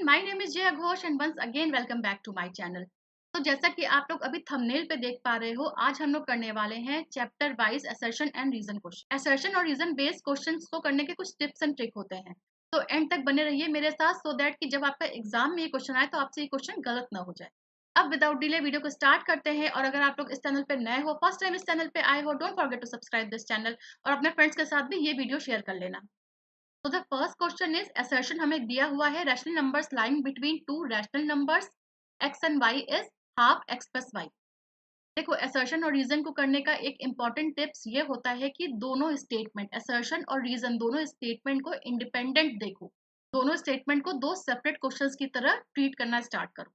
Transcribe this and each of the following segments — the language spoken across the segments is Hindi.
My name is Jaya Ghosh and once again welcome back to my channel. तो जैसा कि आप लोग अभी थंबनेल पे देख पा रहे हो, आज हम लोग करने वाले हैं chapter wise assertion and reason question. Assertion और रीजन बेस्ड क्वेश्चंस को करने के कुछ टिप्स एंड ट्रिक होते हैं, तो एंड तक बने रहिए मेरे साथ सो दैट कि जब आपका एग्जाम में ये क्वेश्चन आए तो आपसे ये क्वेश्चन गलत ना हो जाए। अब विदाउट डिले वीडियो को स्टार्ट करते हैं। और अगर आप लोग इस चैनल पे नए हो, फर्स्ट टाइम इस चैनल पे आए हो, don't forget to subscribe this channel और अपने फ्रेंड्स के साथ भी ये वीडियो शेयर कर लेना। तो the first question is assertion हमें दिया हुआ है rational numbers lying between two rational numbers x and y is half x plus y. देखो, असर्शन और रीजन को करने का एक इंपॉर्टेंट टिप्स ये होता है कि दोनों स्टेटमेंट, असर्शन और रीजन दोनों स्टेटमेंट को इंडिपेंडेंट देखो। दोनों स्टेटमेंट को दो सेपरेट क्वेश्चंस की तरह ट्रीट करना स्टार्ट करो,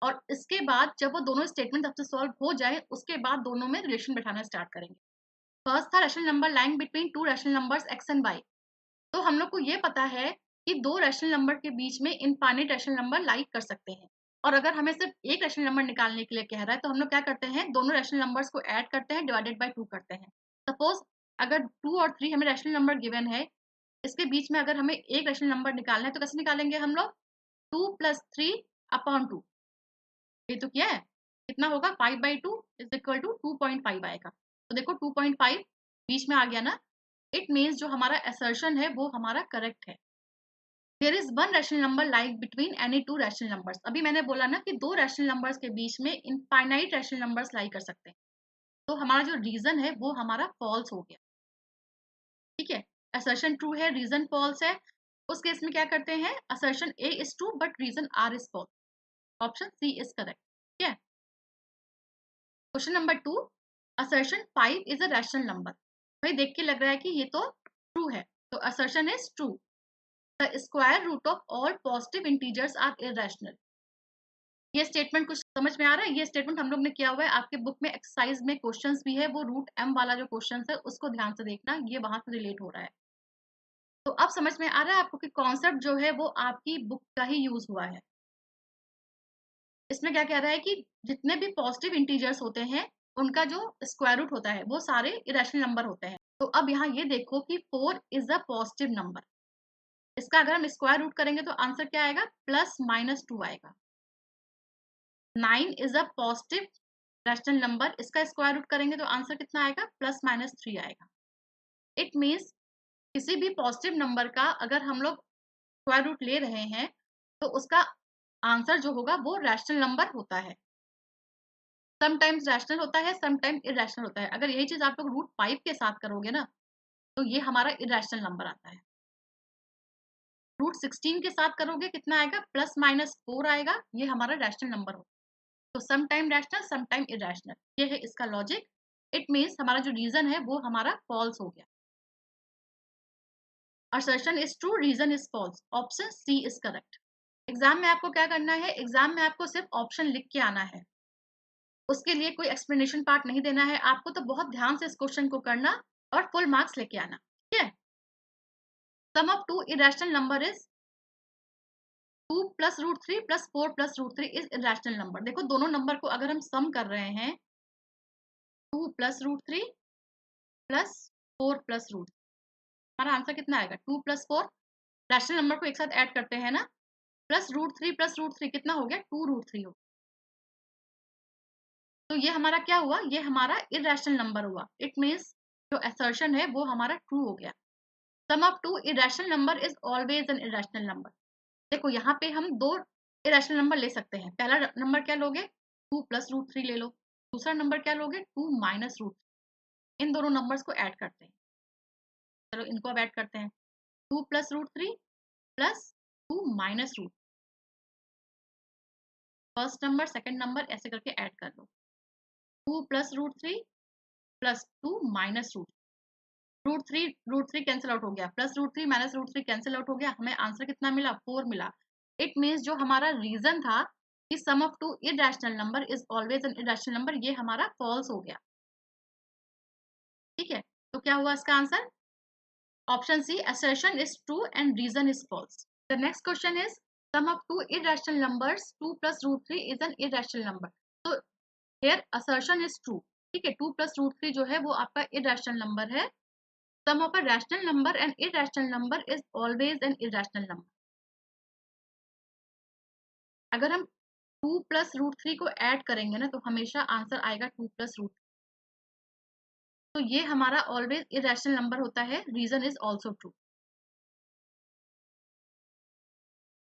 और इसके बाद जब वो दोनों स्टेटमेंट आपसे सॉल्व हो जाए उसके बाद दोनों में रिलेशन बैठाना स्टार्ट करेंगे। फर्स्ट था rational number lying between two rational numbers x and y। तो हम लोग को ये पता है कि दो रैशनल नंबर के बीच में इनफाइनाइट रैशनल नंबर लाई कर सकते हैं। और अगर हमें सिर्फ एक रैशनल नंबर निकालने के लिए कह रहा है तो हम लोग क्या करते हैं, दोनों रैशनल नंबर्स को ऐड करते हैं, डिवाइडेड बाय 2 करते हैं। सपोज अगर 2 और 3 हमें रैशनल नंबर गिवन है, इसके बीच में अगर हमें एक रैशनल नंबर निकालना है तो कैसे निकालेंगे हम लोग, 2 + 3 अपॉन 2। ये तो क्या है, कितना होगा, 5/2 इज इक्वल टू 2.5 आएगा। तो देखो 2.5 बीच में आ गया ना, इट मीन्स जो हमारा असर्शन है वो हमारा करेक्ट है। There is one rational number like between any two rational numbers. अभी मैंने बोला ना कि दो रैशनल नंबर्स के बीच में इनफाइनाइट रैशनल नंबर्स लाई कर सकते हैं। तो हमारा जो रीजन है वो हमारा फॉल्स हो गया। ठीक है, असर्शन ट्रू है, रीजन फॉल्स है। उस केस में क्या करते हैं, assertion A is true but reason R is false. Option C is correct. ठीक है, question number 2, assertion 5 is a rational number. भाई देख के लग रहा है कि ये तो ट्रू है, तो assertion is true. The square root of all positive integers are irrational. ये स्टेटमेंट कुछ समझ में आ रहा है? ये स्टेटमेंट हम लोग ने किया हुआ है, आपके बुक में एक्सरसाइज में क्वेश्चंस भी है, वो रूट एम वाला जो क्वेश्चन है उसको ध्यान से देखना, ये वहां से रिलेट हो रहा है। तो अब समझ में आ रहा है आपको कि कॉन्सेप्ट जो है वो आपकी बुक का ही यूज हुआ है। इसमें क्या कह रहा है कि जितने भी पॉजिटिव इंटीजर्स होते हैं उनका जो स्क्वायर रूट होता है वो सारे इरेशनल नंबर होते हैं। तो अब यहाँ ये देखो कि 4 इज अ पॉजिटिव नंबर। इसका अगर हम स्क्वायर रूट करेंगे तो आंसर क्या आएगा, +-2 आएगा। 9 is a positive rational number, इसका स्क्वायर रूट करेंगे तो आंसर कितना आएगा, +-3 आएगा। इट मीन्स किसी भी पॉजिटिव नंबर का अगर हम लोग स्क्वायर रूट ले रहे हैं तो उसका आंसर जो होगा वो रैशनल नंबर होता है। समटाइम्स रैशनल होता है, समटाइम्स इरेशनल होता है। अगर यही चीज आप लोग √5 के साथ करोगे ना तो ये हमारा इरेशनल नंबर आता है। √16 के साथ करोगे कितना आएगा, +-4 आएगा, ये हमारा रैशनल नंबर होगा। तो some time rational some time irrational, ये है इसका लॉजिक। इट मीन्स हमारा जो रीजन है वो हमारा फॉल्स हो गया। Assertion is true, reason is false, option C is correct. Exam में आपको क्या करना है, एग्जाम में आपको सिर्फ ऑप्शन लिख के आना है, उसके लिए कोई एक्सप्लेनेशन पार्ट नहीं देना है आपको। तो बहुत ध्यान से इस क्वेश्चन को करना और फुल मार्क्स लेके आना। ठीक है, sum of two irrational number is 2 + √3 + 4 + √3 is irrational number. देखो दोनों नंबर को अगर हम सम कर रहे हैं, 2 + √3 + 4 + √3, हमारा आंसर कितना आएगा, 2 + 4। रैशनल नंबर को एक साथ ऐड करते हैं ना, +√3 + √3 कितना हो गया, 2√3 हो। तो ये हमारा क्या हुआ, ये हमारा इरेशनल नंबर हुआ। इट मीन्स जो असर्शन है वो हमारा ट्रू हो गया। Sum of two irrational number is always an irrational number. देखो यहाँ पे हम दो इरेशनल नंबर ले सकते हैं। पहला नंबर क्या लोगे, 2 + √3 ले लो। दूसरा नंबर क्या लोगे, 2 - √3। इन दोनों नंबर्स को ऐड करते हैं। चलो इनको अब ऐड करते हैं, 2 + √3 + 2 - √3। फर्स्ट नंबर सेकंड नंबर ऐसे करके ऐड कर लो, 2 + √3 + 2 - √3। √3 कैंसिल आउट हो गया, +√3 - √3 कैंसिल आउट हो गया, हमें आंसर कितना मिला, 4 मिला। इट मीन्स जो हमारा रीजन था कि sum of two irrational number is always an irrational number, ये हमारा फॉल्स हो गया। ठीक है, तो क्या हुआ इसका answer, option C, assertion is true and reason is false. The next question is sum of two irrational numbers 2 + √3 is an irrational number. तो here assertion is true। ठीक है, 2 + √3 जो है वो आपका irrational number है। Sum of a rational number and irrational number is always an irrational number. अगर हम 2 प्लस रूट थ्री को ऐड करेंगे ना तो हमेशा आंसर आएगा 2 प्लस रूट। तो ये हमारा ऑलवेज इरेशनल नंबर होता है, रीजन इज ऑल्सो ट्रू।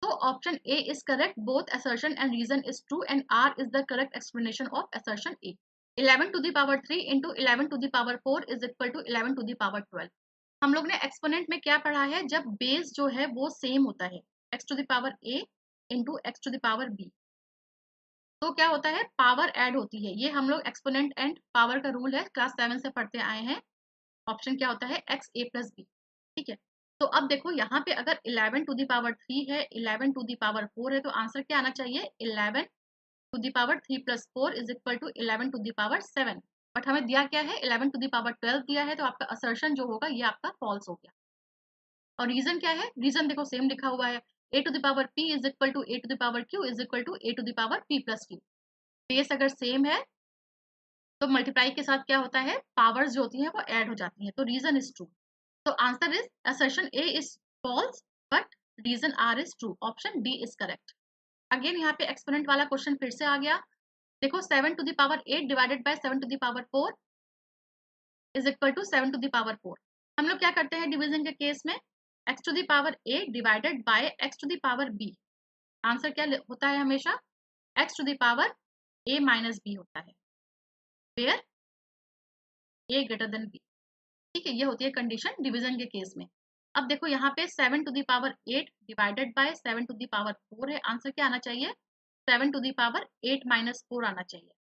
तो option A is correct, both assertion and reason is true and R is the correct explanation of assertion A. 11 to the power 3 into 11 to the power 4 is equal to 11 to the power 12। हम लोग ने एक्सपोनेंट में क्या पढ़ा है, जब बेस जो है वो सेम होता है, x to the power a into x to the power b, तो क्या होता है, पावर ऐड होती है। ये हम लोग एक्सपोनेंट एंड पावर का रूल है, क्लास 7 से पढ़ते आए हैं। ऑप्शन क्या होता है, एक्स ए प्लस बी। ठीक है, तो अब देखो यहाँ पे अगर 11 टू द पावर 3 है, 11 टू द पावर 4 है, तो आंसर क्या आना चाहिए, 11 to the power 3 plus 4 is equal to 11 to the power 7। But हमें दिया क्या है, 11 टू द पावर 12 दिया है, तो आपका असर्शन जो होगा ये आपका फॉल्स हो गया। और रीजन क्या है, रीजन देखो सेम लिखा हुआ है, a to the power p is equal to a to the power q is equal to a to the power p plus q। Base अगर सेम है तो मल्टीप्लाई के साथ क्या होता है, पावर्स जो होती हैं वो ऐड हो जाती हैं, तो रीजन इज ट्रू। तो answer is assertion A is false but reason R is true, option D is correct. Again यहाँ पे एक्सपोनेंट वाला क्वेश्चन फिर से आ गया। देखो 7 to the power 8 divided by 7 to the power 4 is equal to 7 to the power 4। हम लोग क्या करते हैं डिवीजन के केस में, x to the power a divided by x to the power b। Answer क्या होता है हमेशा, x to the power a minus b होता है, where a greater than b। ठीक है, ये होती है कंडीशन डिवीजन के केस में। अब देखो यहाँ पे 7 to the power 8 divided by 7 to the power 4 है, आंसर क्या आना चाहिए, 7 टू द पावर 8 माइनस 4 आना चाहिए।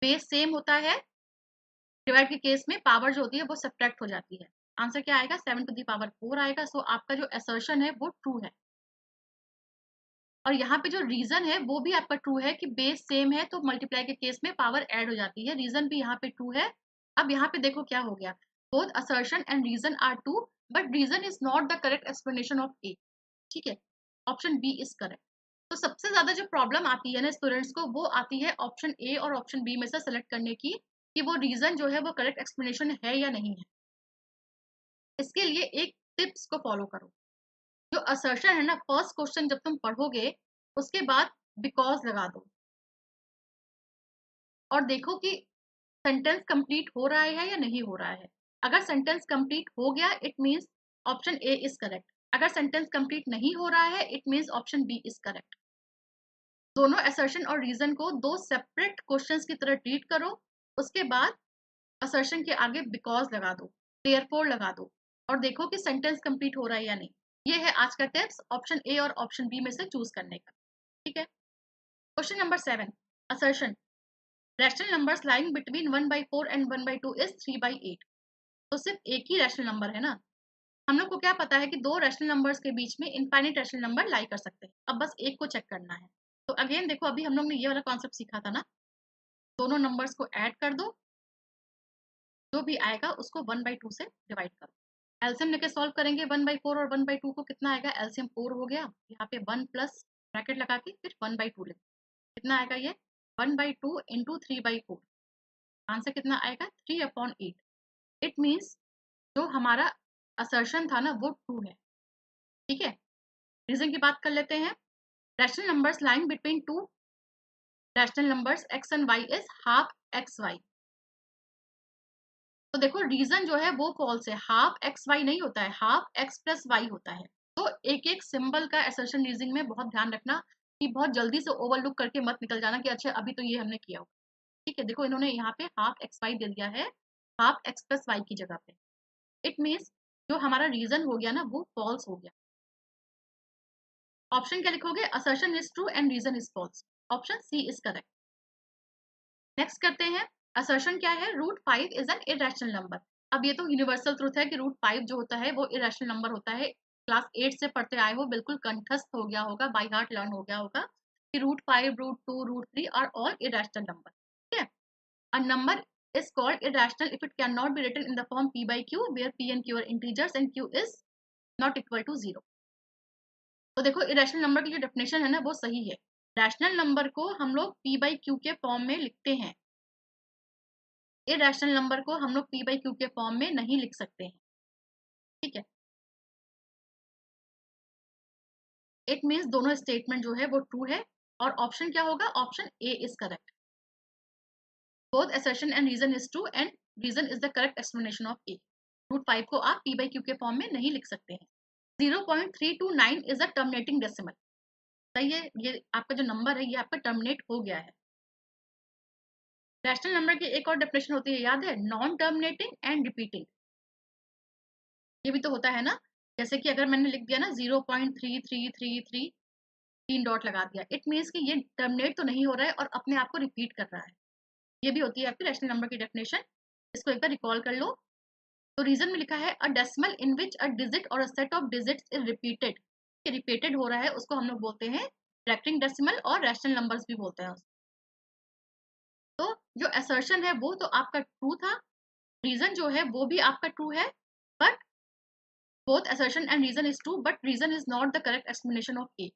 बेस सेम होता है, डिवाइड के केस में पावर जो होती है वो सब्ट्रैक्ट हो जाती है। आंसर क्या आएगा, 7 टू द पावर 4 आएगा। सो आपका जो असर्शन है वो ट्रू है। और यहाँ पे जो रीजन है वो भी आपका ट्रू है कि बेस सेम है, तो मल्टीप्लाई के केस में पावर ऐड हो जाती है, रीजन भी यहाँ पे ट्रू है। अब यहाँ पे देखो क्या हो गया, both assertion and reason are true but reason is not the correct explanation of A. ठीक है, ऑप्शन बी इज करेक्ट। तो सबसे ज्यादा जो प्रॉब्लम आती है ना स्टूडेंट्स को, वो आती है ऑप्शन ए और ऑप्शन बी में से सेलेक्ट करने की, कि वो रीजन जो है वो करेक्ट एक्सप्लेनेशन है या नहीं है। इसके लिए एक टिप्स को फॉलो करो। जो असर्शन है ना, फर्स्ट क्वेश्चन जब तुम पढ़ोगे उसके बाद बिकॉज लगा दो और देखो कि सेंटेंस कंप्लीट हो रहा है या नहीं हो रहा है। अगर सेंटेंस कंप्लीट हो गया it means option A is correct, अगर सेंटेंस कंप्लीट नहीं हो रहा है it means option B is correct. दोनों असर्शन और रीजन को दो सेपरेट क्वेश्चंस की तरह ट्रीट करो, उसके बाद असर्शन के आगे बिकॉज लगा दो, देयरफॉर लगा दो और देखो कि सेंटेंस कंप्लीट हो रहा है या नहीं। ये है आज का टिप्स ऑप्शन ए और ऑप्शन बी में से चूज करने का। ठीक है, question number 7, assertion rational numbers lying between 1/4 and 1/2 is 3/8। तो सिर्फ एक ही रैशनल नंबर है ना, हम लोग को क्या पता है कि दो रैशनल नंबर्स के बीच में इनफाइनाइट रैशनल नंबर लाई कर सकते हैं, अब बस एक को चेक करना है। तो अगेन देखो अभी हम लोग ने ये वाला कॉन्सेप्ट सीखा था ना, दोनों नंबर्स को ऐड कर दो, जो भी आएगा उसको 1/2 से डिवाइड करो। एलसीएम लेके सॉल्व करेंगे 1/4 और 1/2 को, कितना आएगा, एलसीएम 4 हो गया, यहाँ पे 1 प्लस ब्रैकेट लगा के फिर 1/2 लिख, कितना आएगा ये 1/2 इंटू 3/4, आंसर कितना आएगा 3/8। इट मीन्स जो हमारा असर्शन था ना वो ट्रू है। ठीक है, रीजन की बात कर लेते हैं। Rational numbers lying between two rational numbers x and y is half x y. तो देखो रीजन जो है वो फॉल्स है, हाफ एक्स वाई नहीं होता है, हाफ एक्स प्लस वाई होता है। तो एक एक सिंबल का असर्शन रीजनिंग में बहुत ध्यान रखना कि बहुत जल्दी से ओवरलुक करके मत निकल जाना कि अच्छा अभी तो ये हमने किया होगा। ठीक है, देखो इन्होंने यहाँ पे हाफ एक्स वाई दे दिया है, हाफ एक्स प्लस वाई की जगह पे। इट मीन्स जो हमारा रीजन हो गया ना वो फॉल्स हो गया। ऑप्शन क्या लिखोगे, assertion is true and reason is false, option C is correct. Next करते हैं, असर्शन क्या है, √5 इज एन इरेशनल नंबर। अब ये तो यूनिवर्सल ट्रूथ है कि √5 जो होता है वो इरेशनल नंबर होता है, क्लास 8 से पढ़ते आए हो, बिल्कुल कंठस्थ हो गया होगा, बाय हार्ट लर्न हो गया होगा कि √5 √2 √3 आर ऑल इरेशनल नंबर। ठीक है, a number is called irrational if it cannot be written in the form p by q where p and q are integers and q is not equal to 0। तो देखो इरेशनल नंबर की जो डेफिनेशन है ना वो सही है, रैशनल नंबर को हम लोग p by q के फॉर्म में लिखते हैं, इरेशनल नंबर को हम लोग p by q के फॉर्म में नहीं लिख सकते हैं। ठीक है, इट मीन्स दोनों स्टेटमेंट जो है वो ट्रू है, और ऑप्शन क्या होगा, option A is correct. Both assertion and reason is true and reason is the correct explanation of A. Root 5 को आप p by q के फॉर्म में नहीं लिख सकते हैं। 0.329 इज अ टर्मिनेटिंग डेसिमल। सही है, ये आपका जो नंबर है ये आपका टर्मिनेट हो गया है। रैशनल नंबर की एक और डेफिनेशन होती है, याद है, नॉन टर्मिनेटिंग एंड रिपीटिंग। ये भी तो होता है ना, जैसे कि अगर मैंने लिख दिया ना 0.3333, 3 डॉट लगा दिया, इट मीन्स कि ये टर्मिनेट तो नहीं हो रहा है और अपने आप को रिपीट कर रहा है। ये भी होती है आपकी रैशनल नंबर की डेफिनेशन। इसको एक बार रिकॉल कर लो। तो रीजन में लिखा है a decimal in which a digit और a set of digits is repeated. ये रिपीटेड हो रहा है उसको हम लोग बोलते हैं रेक्टिंग डेसिमल, और रैशनल नंबर्स भी बोलते हैं उसको। तो जो असर्शन है वो तो आपका ट्रू था, रीजन जो है वो भी आपका ट्रू है, but both assertion and reason is true but reason is not the correct explanation of A।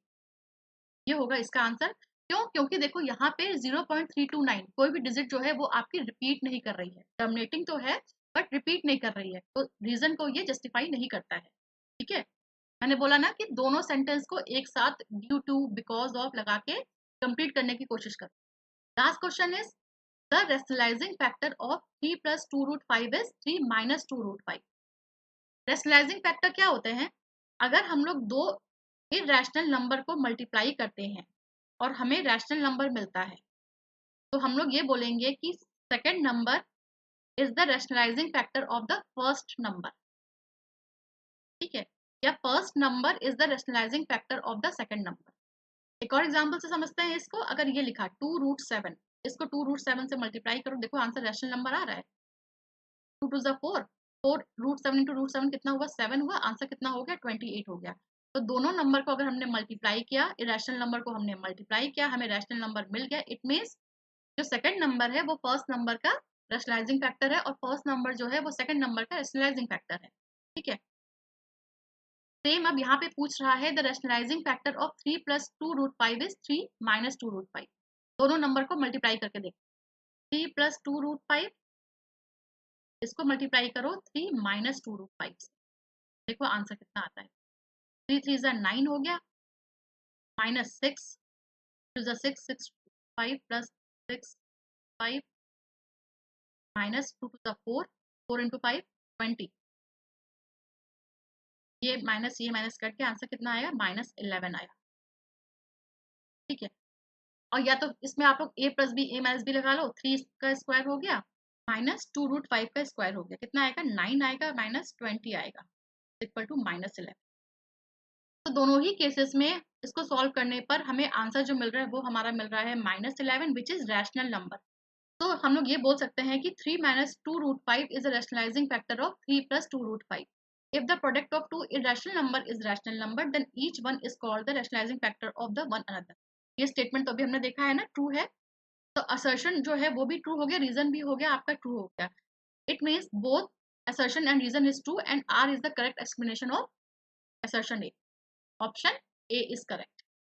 ये होगा इसका आंसर। क्यों? क्योंकि देखो यहाँ पे 0.329 कोई भी डिजिट जो है वो आपकी रिपीट नहीं कर रही है, टर्मिनेटिंग तो है बट रिपीट नहीं कर रही है, तो रीजन को ये जस्टिफाई नहीं करता है। ठीक है, मैंने बोला ना कि दोनों सेंटेंस को एक साथ ड्यू टू, बिकॉज ऑफ लगा के कंप्लीट करने की कोशिश करो। Last question is the rationalising factor of 3 + 2√5 is 3 - 2√5। Rationalising factor क्या होते हैं? अगर हम लोग दो इरैशनल नंबर को मल्टीप्लाई करते हैं और हमें रैशनल नंबर मिलता है, तो हम लोग ये बोलेंगे कि second number is the rationalising factor of the first number. ठीक है, या first number is the rationalising factor of the second number. एक और एग्जांपल से समझते हैं इसको। अगर ये लिखा 2√7, इसको 2√7 से मल्टीप्लाई करो, देखो आंसर रैशनल नंबर आ रहा है। 2 2 ज़ा 4, 4√7 इंटू √7 कितना हुआ, 7 हुआ, आंसर कितना हो गया, 28 हो गया। तो दोनों नंबर को अगर हमने मल्टीप्लाई किया, इरेशनल नंबर को हमने मल्टीप्लाई किया, हमें रैशनल नंबर मिल गया। इट मीन्स जो सेकंड नंबर है वो फर्स्ट नंबर का रैशनलाइजिंग फैक्टर है, और फर्स्ट नंबर जो है वो सेकंड नंबर का रैशनलाइजिंग फैक्टर है। ठीक है, सेम अब यहाँ पे पूछ रहा है the rationalising factor of 3 + 2√5 is 3 - 2√5। दोनों नंबर को मल्टीप्लाई करके देखो, 3 + 2√5, इसको मल्टीप्लाई करो 3 - 2√5 से, देखो आंसर कितना आता है। 3 3 ज़ा 9 हो गया, -6, 2 ज़ा 6, 6 5 + 6 5, -2 2 ज़ा 4, 4 इंटू 5 20। ये माइनस करके आंसर कितना आया, -11 आया। ठीक है, और या तो इसमें आप लोग a + b लगा लो, 3 का स्क्वायर हो गया -2√5 का स्क्वायर हो गया, कितना आएगा, 9 आएगा, -20 आएगा, इक्वल टू -11। तो दोनों ही केसेस में इसको सॉल्व करने पर हमें आंसर जो मिल रहा है वो हमारा मिल रहा है -11, विच इज रैशनल नंबर। तो हम लोग ये बोल सकते हैं कि 3 - 2√5 is a rationalising factor of 3 + 2√5। If the product of two irrational number is rational number then each one is called the rationalizing factor of the one another। ये स्टेटमेंट तो अभी हमने देखा है ना, ट्रू है। तो असर्शन जो है वो भी ट्रू हो गया, रीजन भी हो गया आपका ट्रू हो गया। It means both assertion and reason is true and R is the correct explanation of assertion A। Option A is correct.